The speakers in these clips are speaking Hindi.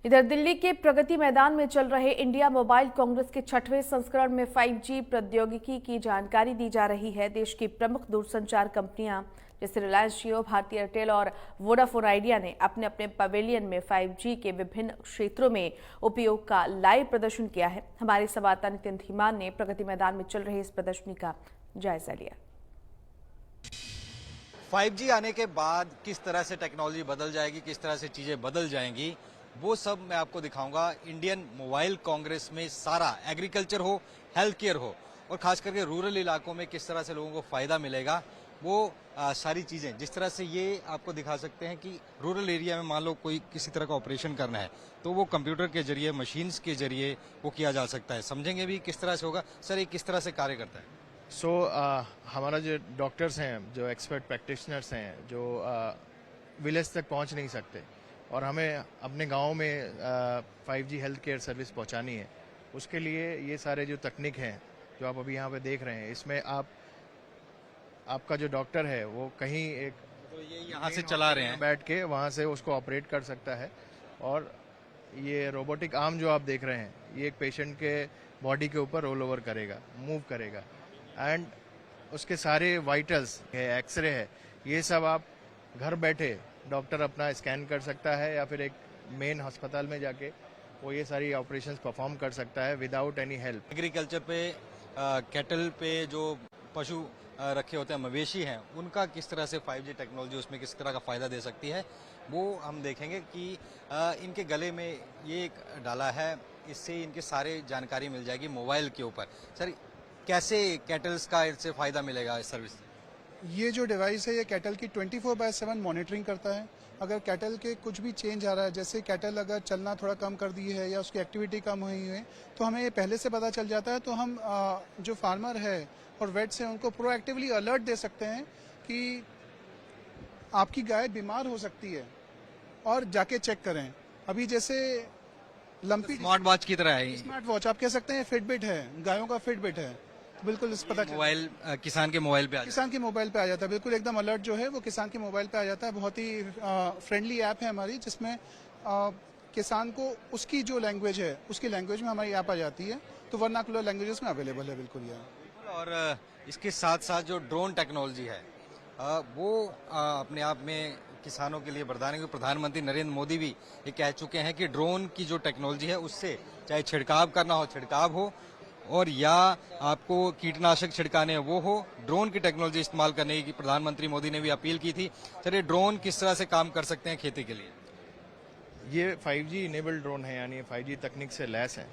इधर दिल्ली के प्रगति मैदान में चल रहे इंडिया मोबाइल कांग्रेस के 6वें संस्करण में 5G प्रौद्योगिकी की जानकारी दी जा रही है। देश की प्रमुख दूरसंचार कंपनियां जैसे रिलायंस जियो, भारती एयरटेल और वोडाफोन आइडिया ने अपने अपने पवेलियन में 5G के विभिन्न क्षेत्रों में उपयोग का लाइव प्रदर्शन किया है। हमारे संवाददाता नितिन धीमान ने प्रगति मैदान में चल रही इस प्रदर्शनी का जायजा लिया। 5G आने के बाद किस तरह से टेक्नोलॉजी बदल जाएगी, किस तरह से चीजें बदल जाएंगी, वो सब मैं आपको दिखाऊंगा। इंडियन मोबाइल कांग्रेस में सारा एग्रीकल्चर हो, हेल्थ केयर हो और खास करके रूरल इलाकों में किस तरह से लोगों को फायदा मिलेगा, वो सारी चीजें जिस तरह से ये आपको दिखा सकते हैं कि रूरल एरिया में मान लो कोई किसी तरह का ऑपरेशन करना है तो वो कंप्यूटर के जरिए, मशीन्स के जरिए वो किया जा सकता है। समझेंगे भी किस तरह से होगा। सर, ये किस तरह से कार्य करता है? हमारा जो डॉक्टर्स हैं, जो एक्सपर्ट प्रैक्टिशनर्स हैं, जो विलेज तक पहुंच नहीं सकते और हमें अपने गांव में 5G हेल्थ केयर सर्विस पहुंचानी है, उसके लिए ये सारे जो तकनीक हैं जो आप अभी यहाँ पे देख रहे हैं, इसमें आपका जो डॉक्टर है वो कहीं एक तो ये यहाँ से चला रहे हैं, बैठ के वहाँ से उसको ऑपरेट कर सकता है। और ये रोबोटिक आर्म जो आप देख रहे हैं, ये एक पेशेंट के बॉडी के ऊपर रोल ओवर करेगा, मूव करेगा एंड उसके सारे वाइटल्स है, एक्सरे है, ये सब आप घर बैठे डॉक्टर अपना स्कैन कर सकता है या फिर एक मेन अस्पताल में जाके वो ये सारी ऑपरेशंस परफॉर्म कर सकता है विदाउट एनी हेल्प। एग्रीकल्चर पे, कैटल पे जो पशु रखे होते हैं, मवेशी हैं, उनका किस तरह से 5G टेक्नोलॉजी उसमें किस तरह का फायदा दे सकती है, वो हम देखेंगे कि इनके गले में ये एक डाला है, इससे इनके सारे जानकारी मिल जाएगी मोबाइल के ऊपर। सर, कैसे कैटल्स का इससे फायदा मिलेगा इस सर्विस से? ये जो डिवाइस है ये कैटल की 24/7 मॉनिटरिंग करता है। अगर कैटल के कुछ भी चेंज आ रहा है, जैसे कैटल अगर चलना थोड़ा कम कर दी है या उसकी एक्टिविटी कम हुई है, तो हमें ये पहले से पता चल जाता है। तो हम जो फार्मर है और वेट्स हैं उनको प्रोएक्टिवली अलर्ट दे सकते हैं कि आपकी गाय बीमार हो सकती है और जाके चेक करें। अभी जैसे लंपी स्मार्ट वॉच की तरह है। स्मार्ट वॉच आप कह सकते हैं, फिटबिट है, गायों का फिटबिट है, तो बिल्कुल इस पता मोबाइल किसान के मोबाइल पे आ किसान के मोबाइल पे आ जाता है। बिल्कुल एकदम अलर्ट जो है वो किसान के मोबाइल पे आ जाता है। बहुत ही फ्रेंडली ऐप है हमारी, जिसमें किसान को उसकी जो लैंग्वेज है उसकी लैंग्वेज में हमारी ऐप आ जाती है, तो वर्नाकुलर लैंग्वेजेस में अवेलेबल है बिल्कुल ये। और इसके साथ साथ जो ड्रोन टेक्नोलॉजी है वो अपने आप में किसानों के लिए वरदान है। प्रधानमंत्री नरेंद्र मोदी भी ये कह चुके हैं कि ड्रोन की जो टेक्नोलॉजी है उससे चाहे छिड़काव करना हो, छिड़काव हो, और या आपको कीटनाशक छिड़काने वो हो, ड्रोन की टेक्नोलॉजी इस्तेमाल करने की प्रधानमंत्री मोदी ने भी अपील की थी। सर, ये ड्रोन किस तरह से काम कर सकते हैं खेती के लिए? ये 5G इनेबल्ड ड्रोन है, यानी 5G तकनीक से लैस है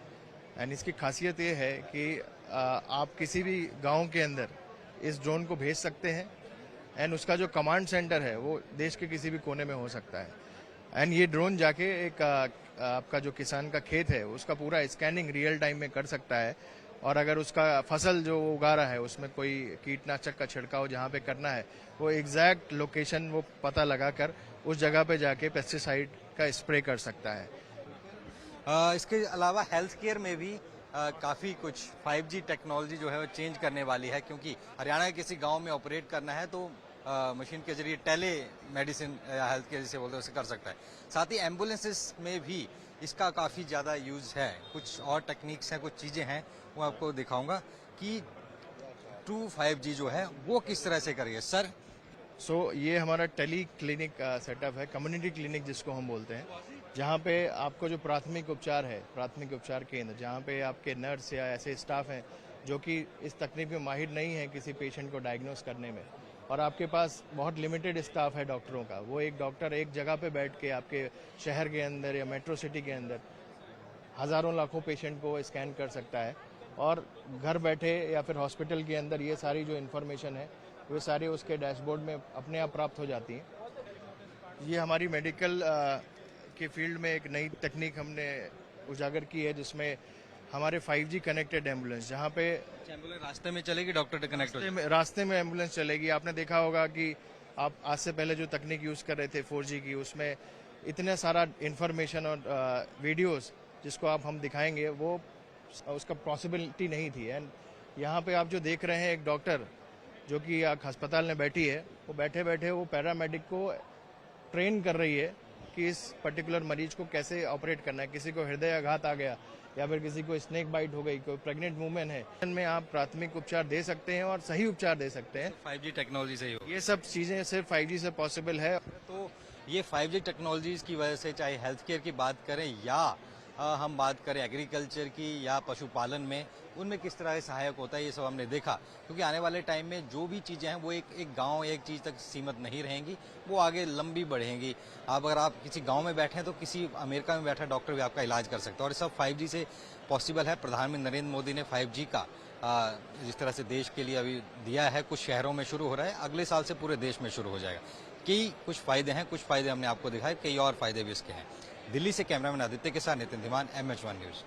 एंड इसकी खासियत ये है कि आप किसी भी गांव के अंदर इस ड्रोन को भेज सकते हैं एंड उसका जो कमांड सेंटर है वो देश के किसी भी कोने में हो सकता है। एंड ये ड्रोन जाके एक आपका जो किसान का खेत है उसका पूरा स्कैनिंग रियल टाइम में कर सकता है, और अगर उसका फसल जो उगा रहा है उसमें कोई कीटनाशक का छिड़काव जहाँ पे करना है, वो एग्जैक्ट लोकेशन वो पता लगाकर उस जगह पे जाके पेस्टिसाइड का स्प्रे कर सकता है। इसके अलावा हेल्थ केयर में भी काफ़ी कुछ 5G टेक्नोलॉजी जो है वो चेंज करने वाली है, क्योंकि हरियाणा के किसी गांव में ऑपरेट करना है तो मशीन के जरिए टेली मेडिसिन या हेल्थ केयर जिसे बोलते हैं उसे कर सकता है। साथ ही एम्बुलेंसेस में भी इसका काफ़ी ज़्यादा यूज़ है। कुछ और टेक्निक्स हैं, कुछ चीज़ें हैं, वो आपको दिखाऊंगा कि ट्रू 5G जो है वो किस तरह से करिए। सर, ये हमारा टेली क्लिनिक सेटअप है, कम्युनिटी क्लिनिक जिसको हम बोलते हैं, जहाँ पे आपको जो प्राथमिक उपचार है, प्राथमिक उपचार केंद्र, जहाँ पे आपके नर्स या ऐसे स्टाफ हैं जो कि इस तकनीक में माहिर नहीं है किसी पेशेंट को डायग्नोस करने में, और आपके पास बहुत लिमिटेड स्टाफ है डॉक्टरों का, वो एक डॉक्टर एक जगह पे बैठ के आपके शहर के अंदर या मेट्रो सिटी के अंदर हज़ारों लाखों पेशेंट को स्कैन कर सकता है, और घर बैठे या फिर हॉस्पिटल के अंदर ये सारी जो इन्फॉर्मेशन है वे सारी उसके डैशबोर्ड में अपने आप प्राप्त हो जाती हैं। ये हमारी मेडिकल के फील्ड में एक नई तकनीक हमने उजागर की है, जिसमें हमारे 5G कनेक्टेड एम्बुलेंस, जहाँ पे एम्बुलेंस रास्ते में चलेगी, डॉक्टर कनेक्ट रास्ते में एम्बुलेंस चलेगी। आपने देखा होगा कि आप आज से पहले जो तकनीक यूज़ कर रहे थे 4G की, उसमें इतने सारा इन्फॉर्मेशन और वीडियोस जिसको आप हम दिखाएंगे वो उसका पॉसिबिलिटी नहीं थी। एंड यहाँ पे आप जो देख रहे हैं, एक डॉक्टर जो कि अस्पताल में बैठी है, वो बैठे बैठे वो पैरामेडिक को ट्रेन कर रही है कि इस पर्टिकुलर मरीज को कैसे ऑपरेट करना है। किसी को हृदय आघात आ गया या फिर किसी को स्नेक बाइट हो गई, कोई प्रेग्नेंट वुमेन है, इनमें आप प्राथमिक उपचार दे सकते हैं और सही उपचार दे सकते हैं। 5G टेक्नोलॉजी से ही हो। ये सब चीजें सिर्फ 5G से पॉसिबल है। तो ये 5G टेक्नोलॉजीज की वजह से चाहे हेल्थ केयर की बात करें या हम बात करें एग्रीकल्चर की या पशुपालन में, उनमें किस तरह से सहायक होता है, ये सब हमने देखा। क्योंकि आने वाले टाइम में जो भी चीज़ें हैं वो एक गांव एक चीज़ तक सीमित नहीं रहेंगी, वो आगे लंबी बढ़ेंगी। अगर आप किसी गांव में बैठे हैं तो किसी अमेरिका में बैठा डॉक्टर भी आपका इलाज कर सकता है, और ये सब 5G से पॉसिबल है। प्रधानमंत्री नरेंद्र मोदी ने 5G का जिस तरह से देश के लिए अभी दिया है, कुछ शहरों में शुरू हो रहा है, अगले साल से पूरे देश में शुरू हो जाएगा। कई कुछ फायदे हैं, कुछ फायदे हमने आपको दिखाए, कई और फायदे भी इसके हैं। दिल्ली से कैमरामैन आदित्य के साथ नितिन धीमान, MH1 न्यूज।